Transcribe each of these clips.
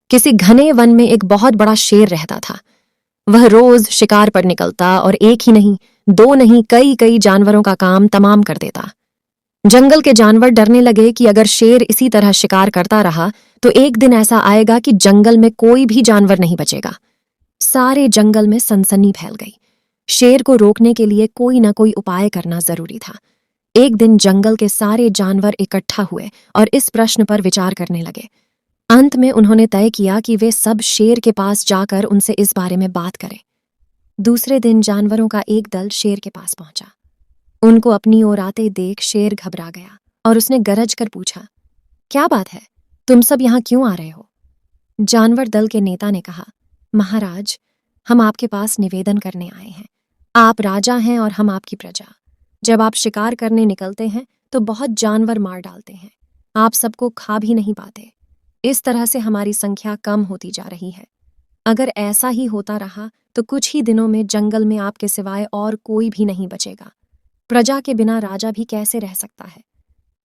किसी घने वन में एक बहुत बड़ा शेर रहता था। वह रोज शिकार पर निकलता और एक ही नहीं, दो नहीं, कई कई जानवरों का काम तमाम कर देता। जंगल के जानवर डरने लगे कि अगर शेर इसी तरह शिकार करता रहा तो एक दिन ऐसा आएगा कि जंगल में कोई भी जानवर नहीं बचेगा। सारे जंगल में सनसनी फैल गई। शेर को रोकने के लिए कोई ना कोई उपाय करना जरूरी था। एक दिन जंगल के सारे जानवर इकट्ठा हुए और इस प्रश्न पर विचार करने लगे। अंत में उन्होंने तय किया कि वे सब शेर के पास जाकर उनसे इस बारे में बात करें। दूसरे दिन जानवरों का एक दल शेर के पास पहुंचा। उनको अपनी ओर आते देख शेर घबरा गया और उसने गरज कर पूछा, क्या बात है, तुम सब यहाँ क्यों आ रहे हो? जानवर दल के नेता ने कहा, महाराज, हम आपके पास निवेदन करने आए हैं। आप राजा हैं और हम आपकी प्रजा। जब आप शिकार करने निकलते हैं तो बहुत जानवर मार डालते हैं। आप सबको खा भी नहीं पाते। इस तरह से हमारी संख्या कम होती जा रही है। अगर ऐसा ही होता रहा तो कुछ ही दिनों में जंगल में आपके सिवाय और कोई भी नहीं बचेगा। प्रजा के बिना राजा भी कैसे रह सकता है?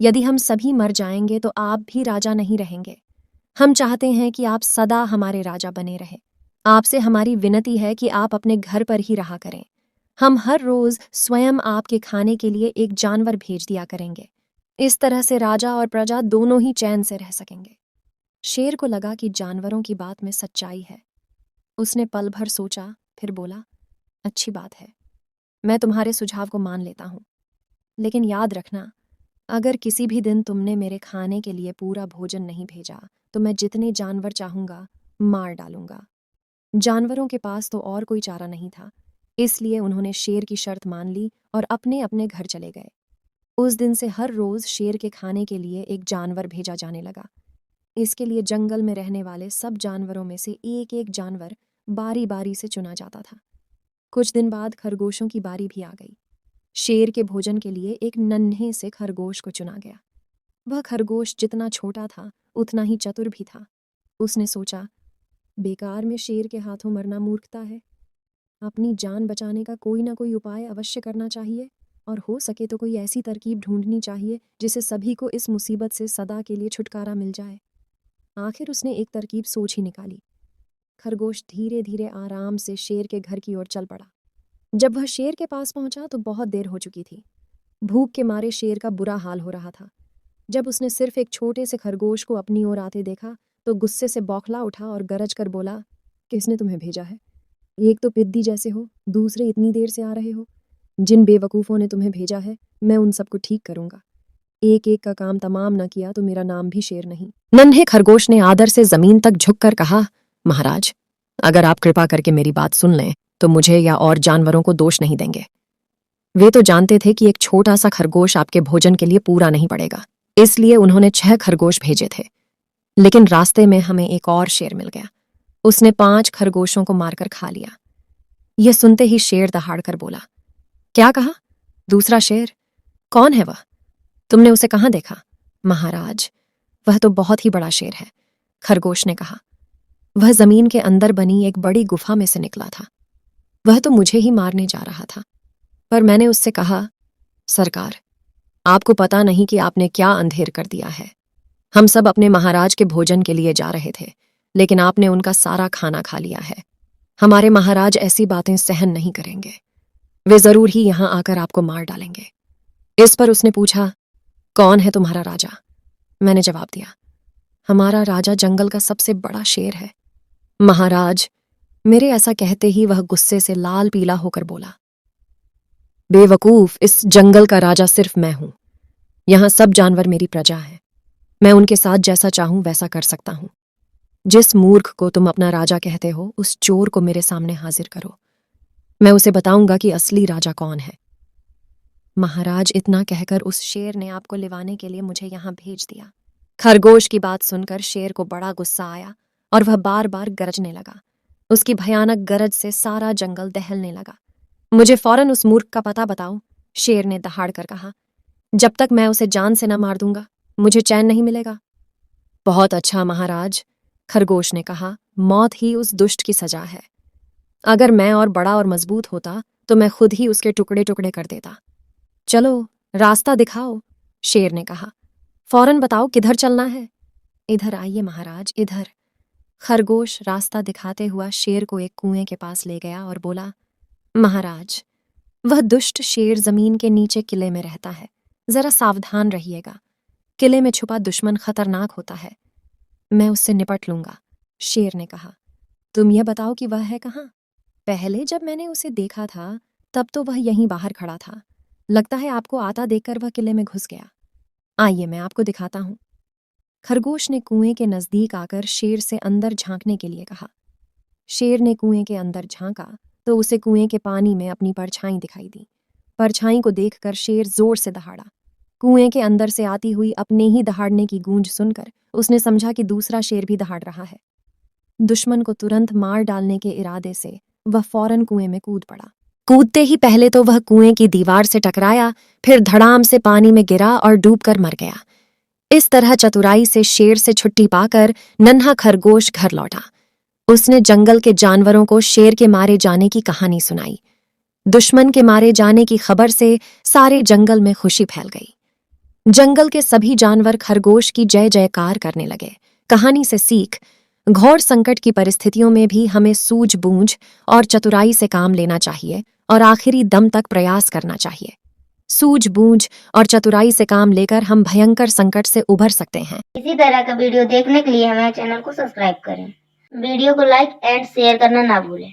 यदि हम सभी मर जाएंगे तो आप भी राजा नहीं रहेंगे। हम चाहते हैं कि आप सदा हमारे राजा बने रहें। आपसे हमारी विनती है कि आप अपने घर पर ही रहा करें। हम हर रोज स्वयं आपके खाने के लिए एक जानवर भेज दिया करेंगे। इस तरह से राजा और प्रजा दोनों ही चैन से रह सकेंगे। शेर को लगा कि जानवरों की बात में सच्चाई है। उसने पल भर सोचा, फिर बोला, अच्छी बात है, मैं तुम्हारे सुझाव को मान लेता हूं। लेकिन याद रखना, अगर किसी भी दिन तुमने मेरे खाने के लिए पूरा भोजन नहीं भेजा तो मैं जितने जानवर चाहूंगा मार डालूंगा। जानवरों के पास तो और कोई चारा नहीं था, इसलिए उन्होंने शेर की शर्त मान ली और अपने अपने घर चले गए। उस दिन से हर रोज शेर के खाने के लिए एक जानवर भेजा जाने लगा। इसके लिए जंगल में रहने वाले सब जानवरों में से एक एक जानवर बारी बारी से चुना जाता था। कुछ दिन बाद खरगोशों की बारी भी आ गई। शेर के भोजन के लिए एक नन्हे से खरगोश को चुना गया। वह खरगोश जितना छोटा था उतना ही चतुर भी था। उसने सोचा, बेकार में शेर के हाथों मरना मूर्खता है। अपनी जान बचाने का कोई ना कोई उपाय अवश्य करना चाहिए और हो सके तो कोई ऐसी तरकीब ढूंढनी चाहिए जिससे सभी को इस मुसीबत से सदा के लिए छुटकारा मिल जाए। आखिर उसने एक तरकीब सोच ही निकाली। खरगोश धीरे धीरे आराम से शेर के घर की ओर चल पड़ा। जब वह शेर के पास पहुंचा तो बहुत देर हो चुकी थी। भूख के मारे शेर का बुरा हाल हो रहा था। जब उसने सिर्फ एक छोटे से खरगोश को अपनी ओर आते देखा तो गुस्से से बौखला उठा और गरज कर बोला, किसने तुम्हें भेजा है? एक तो पिद्दी जैसे हो, दूसरे इतनी देर से आ रहे हो। जिन बेवकूफ़ों ने तुम्हें भेजा है मैं उन सबको ठीक करूंगा। एक एक का काम तमाम न किया तो मेरा नाम भी शेर नहीं। नन्हे खरगोश ने आदर से जमीन तक झुककर कहा, महाराज, अगर आप कृपा करके मेरी बात सुन लें तो मुझे या और जानवरों को दोष नहीं देंगे। वे तो जानते थे कि एक छोटा सा खरगोश आपके भोजन के लिए पूरा नहीं पड़ेगा, इसलिए उन्होंने 6 खरगोश भेजे थे। लेकिन रास्ते में हमें एक और शेर मिल गया। उसने 5 खरगोशों को मारकर खा लिया। यह सुनते ही शेर दहाड़ कर बोला, क्या कहा? दूसरा शेर? कौन है वह? तुमने उसे कहाँ देखा? महाराज, वह तो बहुत ही बड़ा शेर है, खरगोश ने कहा। वह जमीन के अंदर बनी एक बड़ी गुफा में से निकला था। वह तो मुझे ही मारने जा रहा था, पर मैंने उससे कहा, सरकार, आपको पता नहीं कि आपने क्या अंधेर कर दिया है। हम सब अपने महाराज के भोजन के लिए जा रहे थे, लेकिन आपने उनका सारा खाना खा लिया है। हमारे महाराज ऐसी बातें सहन नहीं करेंगे। वे जरूर ही यहां आकर आपको मार डालेंगे। इस पर उसने पूछा, कौन है तुम्हारा राजा? मैंने जवाब दिया, हमारा राजा जंगल का सबसे बड़ा शेर है। महाराज, मेरे ऐसा कहते ही वह गुस्से से लाल पीला होकर बोला, बेवकूफ, इस जंगल का राजा सिर्फ मैं हूं। यहां सब जानवर मेरी प्रजा हैं। मैं उनके साथ जैसा चाहूं वैसा कर सकता हूं। जिस मूर्ख को तुम अपना राजा कहते हो उस चोर को मेरे सामने हाजिर करो। मैं उसे बताऊंगा कि असली राजा कौन है। महाराज, इतना कहकर उस शेर ने आपको लिवाने के लिए मुझे यहां भेज दिया। खरगोश की बात सुनकर शेर को बड़ा गुस्सा आया और वह बार बार गरजने लगा। उसकी भयानक गरज से सारा जंगल दहलने लगा। मुझे फौरन उस मूर्ख का पता बताओ, शेर ने दहाड़ कर कहा। जब तक मैं उसे जान से न मार दूंगा मुझे चैन नहीं मिलेगा। बहुत अच्छा महाराज, खरगोश ने कहा, मौत ही उस दुष्ट की सजा है। अगर मैं और बड़ा और मजबूत होता तो मैं खुद ही उसके टुकड़े टुकड़े कर देता। चलो, रास्ता दिखाओ, शेर ने कहा। फौरन बताओ किधर चलना है। इधर आइए महाराज, इधर। खरगोश रास्ता दिखाते हुआ शेर को एक कुएं के पास ले गया और बोला, महाराज, वह दुष्ट शेर जमीन के नीचे किले में रहता है, जरा सावधान रहिएगा। किले में छुपा दुश्मन खतरनाक होता है। मैं उससे निपट लूंगा। शेर ने कहा, तुम यह बताओ कि वह है कहाँ? पहले जब मैंने उसे देखा था तब तो वह यहीं बाहर खड़ा था। लगता है आपको आता देखकर वह किले में घुस गया। आइए मैं आपको दिखाता हूं। खरगोश ने कुएं के नजदीक आकर शेर से अंदर झांकने के लिए कहा। शेर ने कुएं के अंदर झांका तो उसे कुएं के पानी में अपनी परछाई दिखाई दी। परछाई को देखकर शेर जोर से दहाड़ा। कुएं के अंदर से आती हुई अपने ही दहाड़ने की गूंज सुनकर उसने समझा कि दूसरा शेर भी दहाड़ रहा है। दुश्मन को तुरंत मार डालने के इरादे से वह फौरन कुएं में कूद पड़ा। कूदते ही पहले तो वह कुएं की दीवार से टकराया, फिर धड़ाम से पानी में गिरा और डूबकर मर गया। इस तरह चतुराई से शेर से छुट्टी पाकर नन्हा खरगोश घर लौटा। उसने जंगल के जानवरों को शेर के मारे जाने की कहानी सुनाई। दुश्मन के मारे जाने की खबर से सारे जंगल में खुशी फैल गई। जंगल के सभी जानवर खरगोश की जय जयकार करने लगे। कहानी से सीख, घोर संकट की परिस्थितियों में भी हमें सूझबूझ और चतुराई से काम लेना चाहिए और आखिरी दम तक प्रयास करना चाहिए। सूझबूझ और चतुराई से काम लेकर हम भयंकर संकट से उभर सकते हैं। इसी तरह का वीडियो देखने के लिए हमारे चैनल को सब्सक्राइब करें। वीडियो को लाइक एंड शेयर करना ना भूलें।